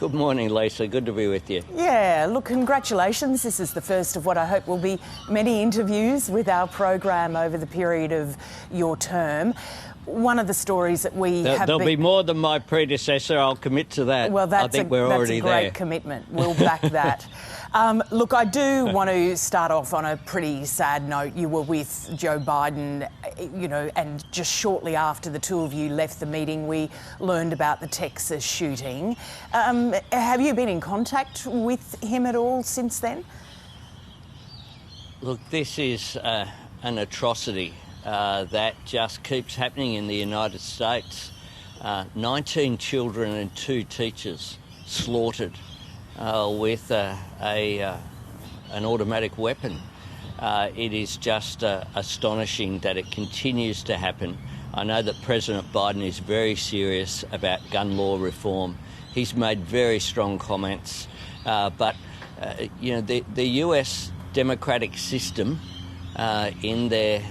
Good morning, Lisa. Good to be with you. Yeah, look, congratulations. This is the first of what I hope will be many interviews with our program over the period of your term. One of the stories that we have... There'll be more than my predecessor, I'll commit to that. Well, I think we're already there. That's a great commitment. We'll back that. Look, I do want to start off on a pretty sad note. You were with Joe Biden, and just shortly after the two of you left the meeting, we learned about the Texas shooting. Have you been in contact with him at all since then? Look, this is an atrocity that just keeps happening in the United States. 19 children and 2 teachers slaughtered with an automatic weapon. It is just astonishing that it continues to happen. I know that President Biden is very serious about gun law reform. He's made very strong comments, but the US democratic system in their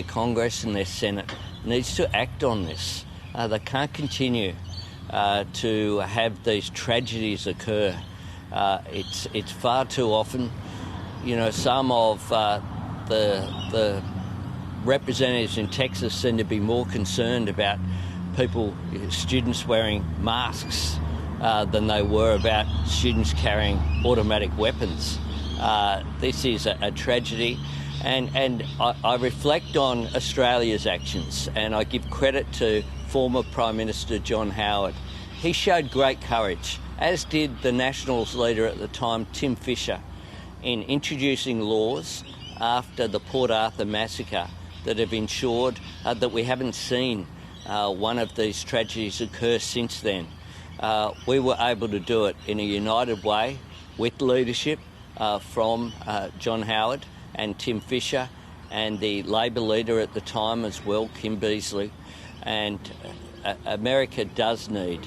Congress and their Senate needs to act on this. They can't continue to have these tragedies occur. It's far too often. Some of the representatives in Texas seem to be more concerned about students wearing masks than they were about students carrying automatic weapons. This is a tragedy. And I reflect on Australia's actions, and I give credit to former Prime Minister John Howard. He showed great courage, as did the Nationals leader at the time, Tim Fischer, in introducing laws after the Port Arthur massacre that have ensured that we haven't seen one of these tragedies occur since then. We were able to do it in a united way with leadership from John Howard and Tim Fischer and the Labor leader at the time as well, Kim Beazley. And America does need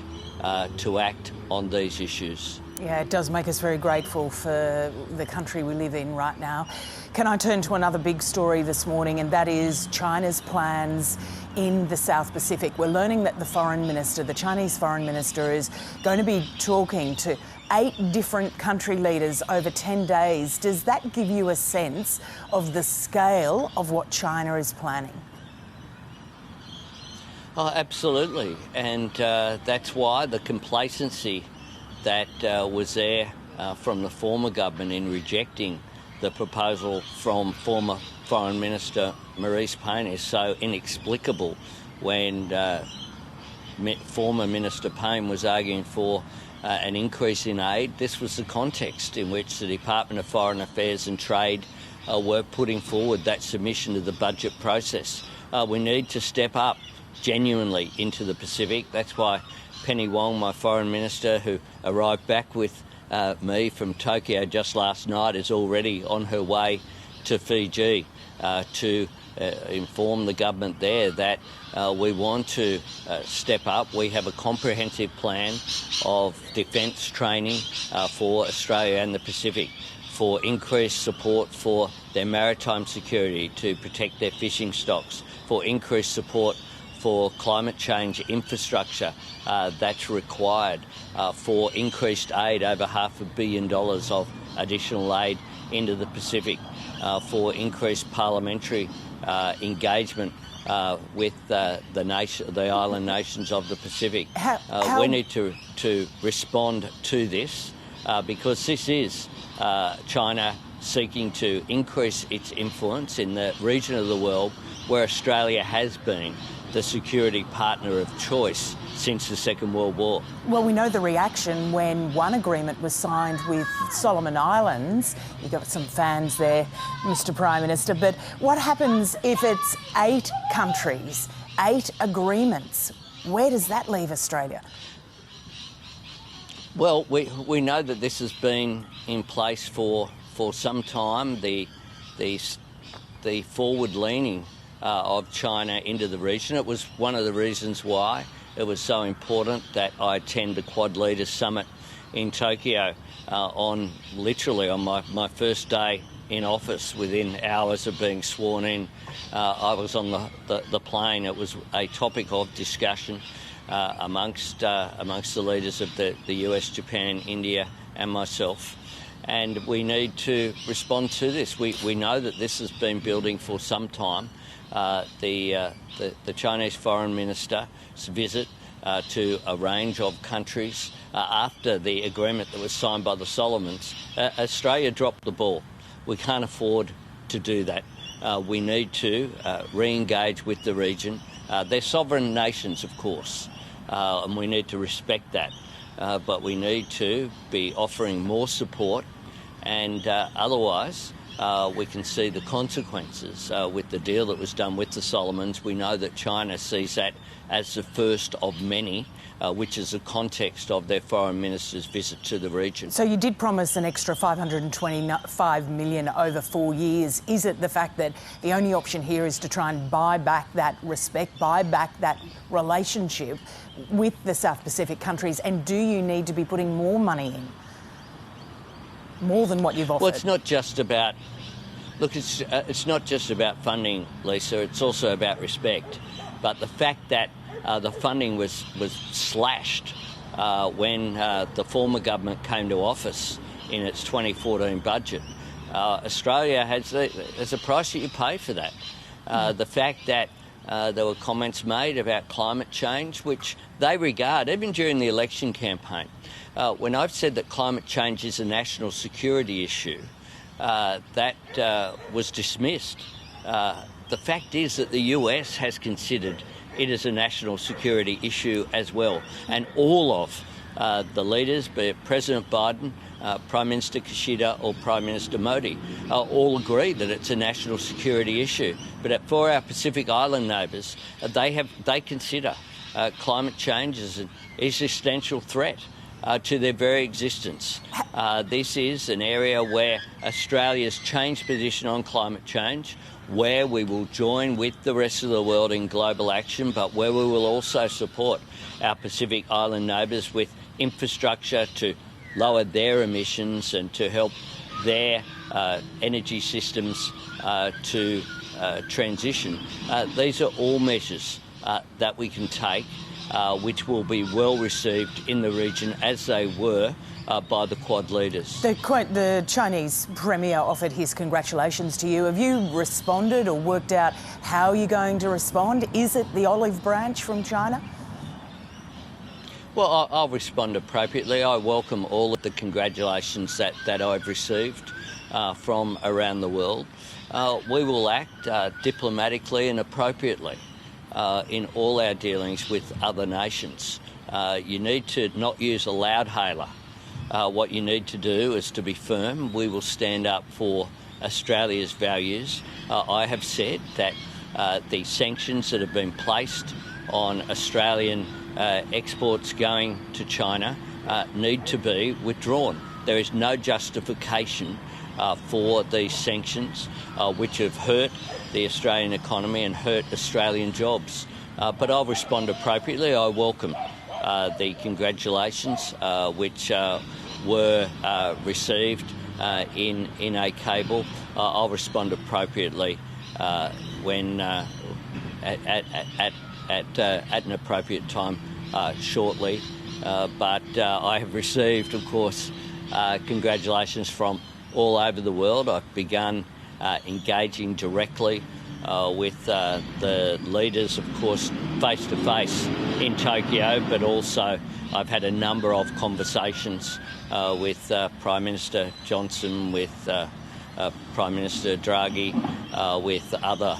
to act on these issues. Yeah, it does make us very grateful for the country we live in right now. Can I turn to another big story this morning, and that is China's plans in the South Pacific. We're learning that the Chinese foreign minister, is going to be talking to 8 different country leaders over 10 days. Does that give you a sense of the scale of what China is planning? Oh, absolutely. And that's why the complacency that was there from the former government in rejecting the proposal from former Foreign Minister Maurice Payne is so inexplicable when former Minister Payne was arguing for an increase in aid. This was the context in which the Department of Foreign Affairs and Trade were putting forward that submission to the budget process. We need to step up genuinely into the Pacific. That's why Penny Wong, my Foreign Minister, who arrived back with me from Tokyo just last night, is already on her way to Fiji to inform the government there that we want to step up. We have a comprehensive plan of defence training for Australia and the Pacific, for increased support for their maritime security to protect their fishing stocks, for increased support for climate change infrastructure that's required, for increased aid, over $500 million of additional aid into the Pacific, for increased parliamentary engagement with the island nations of the Pacific. We need to respond to this because this is China seeking to increase its influence in the region of the world where Australia has been the security partner of choice since the Second World War. Well, we know the reaction when one agreement was signed with Solomon Islands. You've got some fans there, Mr Prime Minister, but what happens if it's 8 countries, 8 agreements? Where does that leave Australia? Well, we know that this has been in place for some time, the forward-leaning of China into the region. It was one of the reasons why it was so important that I attend the Quad Leaders Summit in Tokyo on my first day in office. Within hours of being sworn in, I was on the plane. It was a topic of discussion. amongst the leaders of the US, Japan, India and myself. And we need to respond to this. We know that this has been building for some time. The Chinese Foreign Minister's visit to a range of countries after the agreement that was signed by the Solomons, Australia dropped the ball. We can't afford to do that. We need to re-engage with the region. They're sovereign nations, of course, and we need to respect that. But we need to be offering more support, and otherwise we can see the consequences with the deal that was done with the Solomons. We know that China sees that as the first of many, which is the context of their foreign minister's visit to the region. So you did promise an extra $525 million over 4 years. Is it the fact that the only option here is to try and buy back that respect, buy back that relationship with the South Pacific countries? And do you need to be putting more money in? More than what you've offered? Well, it's not just about... Look, it's not just about funding, Lisa. It's also about respect. But the fact that the funding was slashed when the former government came to office in its 2014 budget, Australia there's a price that you pay for that. The fact that there were comments made about climate change, which they regard, even during the election campaign, when I've said that climate change is a national security issue, that was dismissed. The fact is that the US has considered it as a national security issue as well. And all of the leaders, be it President Biden, Prime Minister Kishida or Prime Minister Modi, all agree that it's a national security issue. But for our Pacific Island neighbours, they consider climate change as an existential threat to their very existence. This is an area where Australia's changed position on climate change, where we will join with the rest of the world in global action, but where we will also support our Pacific Island neighbours with infrastructure to lower their emissions and to help their energy systems to transition. These are all measures that we can take which will be well received in the region, as they were by the Quad leaders. The Chinese Premier offered his congratulations to you. Have you responded or worked out how you're going to respond? Is it the olive branch from China? Well, I'll respond appropriately. I welcome all of the congratulations that I've received from around the world. We will act diplomatically and appropriately in all our dealings with other nations. You need to not use a loudhailer. What you need to do is to be firm. We will stand up for Australia's values. I have said that the sanctions that have been placed on Australian exports going to China need to be withdrawn. There is no justification for these sanctions, which have hurt the Australian economy and hurt Australian jobs. But I'll respond appropriately. I welcome the congratulations which were received in a cable. I'll respond appropriately when at an appropriate time shortly. But I have received, of course, congratulations from all over the world. I've begun engaging directly with the leaders, of course, face-to-face in Tokyo, but also I've had a number of conversations with Prime Minister Johnson, with Prime Minister Draghi, with other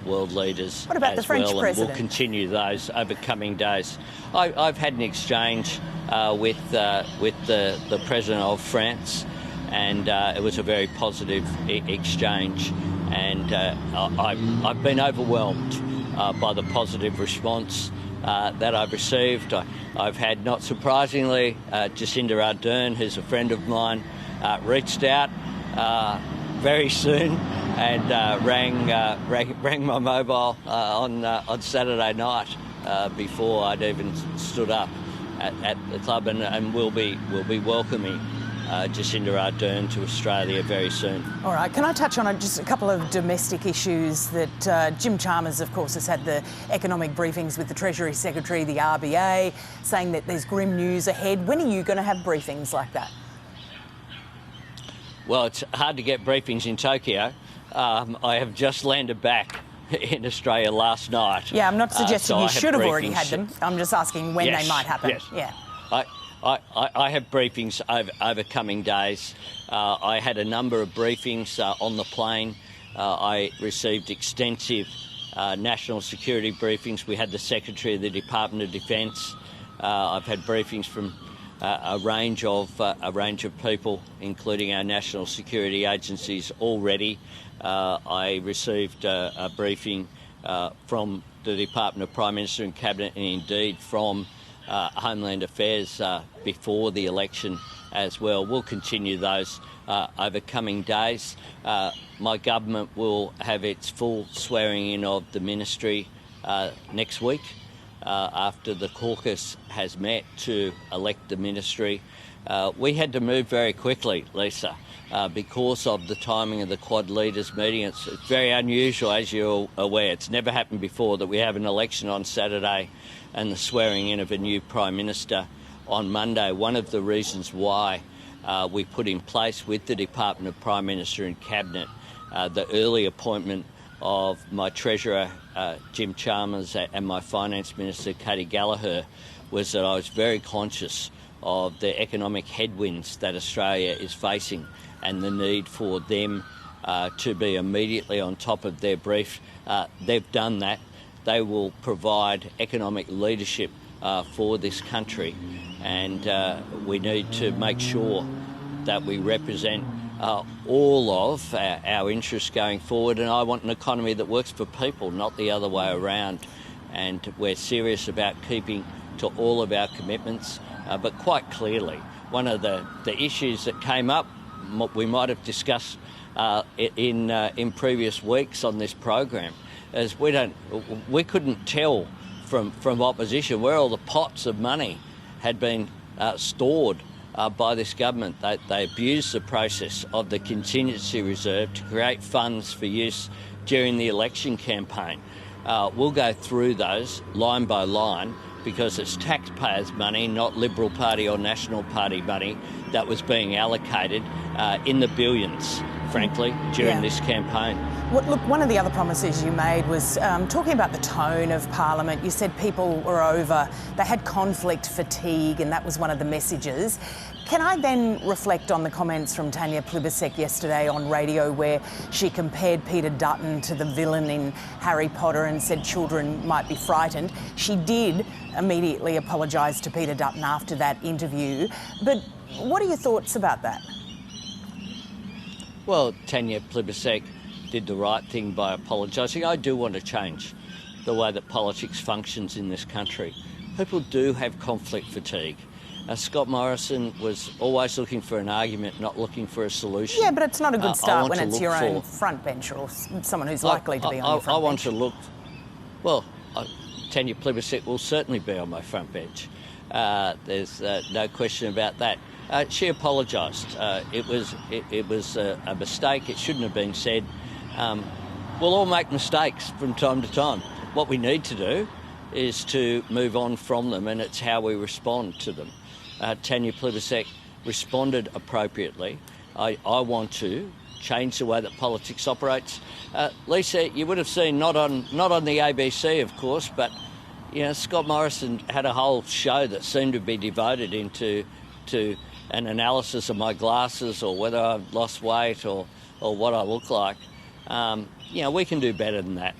world leaders. What about the French president? And we'll continue those over coming days. I've had an exchange with the President of France, and it was a very positive exchange. And I've been overwhelmed by the positive response that I've received. I've had, not surprisingly, Jacinda Ardern, who's a friend of mine, reached out very soon and rang my mobile on Saturday night before I'd even stood up at the club, and will be welcoming Jacinda Ardern to Australia very soon. All right, can I touch on just a couple of domestic issues that Jim Chalmers, of course, has had the economic briefings with the Treasury Secretary, the RBA, saying that there's grim news ahead. When are you going to have briefings like that? Well, it's hard to get briefings in Tokyo. I have just landed back in Australia last night. Yeah, I'm not suggesting so you should have already had them. I'm just asking when yes, they might happen. Yes. Yeah. I have briefings over coming days. I had a number of briefings on the plane. I received extensive national security briefings. We had the Secretary of the Department of Defence. I've had briefings from a range of people, including our national security agencies already. I received a briefing from the Department of Prime Minister and Cabinet, and indeed from Homeland Affairs before the election as well. We'll continue those over coming days. My government will have its full swearing in of the ministry next week after the caucus has met to elect the ministry. We had to move very quickly, Lisa, because of the timing of the Quad Leaders meeting. It's very unusual, as you're aware. It's never happened before that we have an election on Saturday and the swearing in of a new Prime Minister on Monday. One of the reasons why we put in place with the Department of Prime Minister and Cabinet the early appointment of my Treasurer, Jim Chalmers, and my Finance Minister, Katie Gallagher, was that I was very conscious of the economic headwinds that Australia is facing and the need for them to be immediately on top of their brief. They've done that. They will provide economic leadership for this country, and we need to make sure that we represent all of our interests going forward. And I want an economy that works for people, not the other way around. And we're serious about keeping to all of our commitments. But quite clearly, one of the issues that came up, we might have discussed in previous weeks on this program, is we couldn't tell from opposition where all the pots of money had been stored by this government. They abused the process of the contingency reserve to create funds for use during the election campaign. We'll go through those line by line, because it's taxpayers' money, not Liberal Party or National Party money, that was being allocated in the billions, frankly, during this campaign. Well, look, one of the other promises you made was talking about the tone of Parliament. You said people were they had conflict fatigue, and that was one of the messages. Can I then reflect on the comments from Tanya Plibersek yesterday on radio, where she compared Peter Dutton to the villain in Harry Potter and said children might be frightened? She did immediately apologise to Peter Dutton after that interview. But what are your thoughts about that? Well, Tanya Plibersek did the right thing by apologising. I do want to change the way that politics functions in this country. People do have conflict fatigue. Scott Morrison was always looking for an argument, not looking for a solution. Yeah, but it's not a good start when it's your own front bench or someone who's likely to be on your front bench. I want to look... Well, Tanya Plibersek will certainly be on my front bench. There's no question about that. She apologised. It was a mistake. It shouldn't have been said. We'll all make mistakes from time to time. What we need to do is to move on from them, and it's how we respond to them. Tanya Plibersek responded appropriately. I want to change the way that politics operates. Lisa, you would have seen, not on the ABC, of course, but Scott Morrison had a whole show that seemed to be devoted to an analysis of my glasses or whether I've lost weight or what I look like. We can do better than that.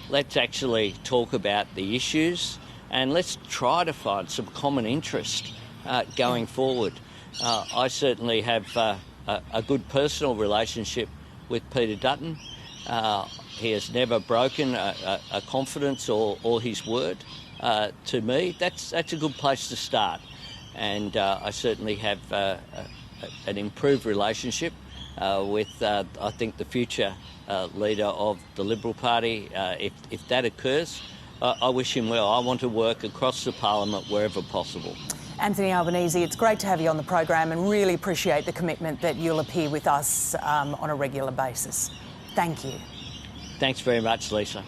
Let's actually talk about the issues, and let's try to find some common interest going forward. I certainly have a good personal relationship with Peter Dutton. He has never broken a confidence or his word to me. That's a good place to start. And I certainly have an improved relationship with, I think, the future leader of the Liberal Party. If that occurs, I wish him well. I want to work across the Parliament wherever possible. Anthony Albanese, it's great to have you on the program and really appreciate the commitment that you'll appear with us on a regular basis. Thank you. Thanks very much, Lisa.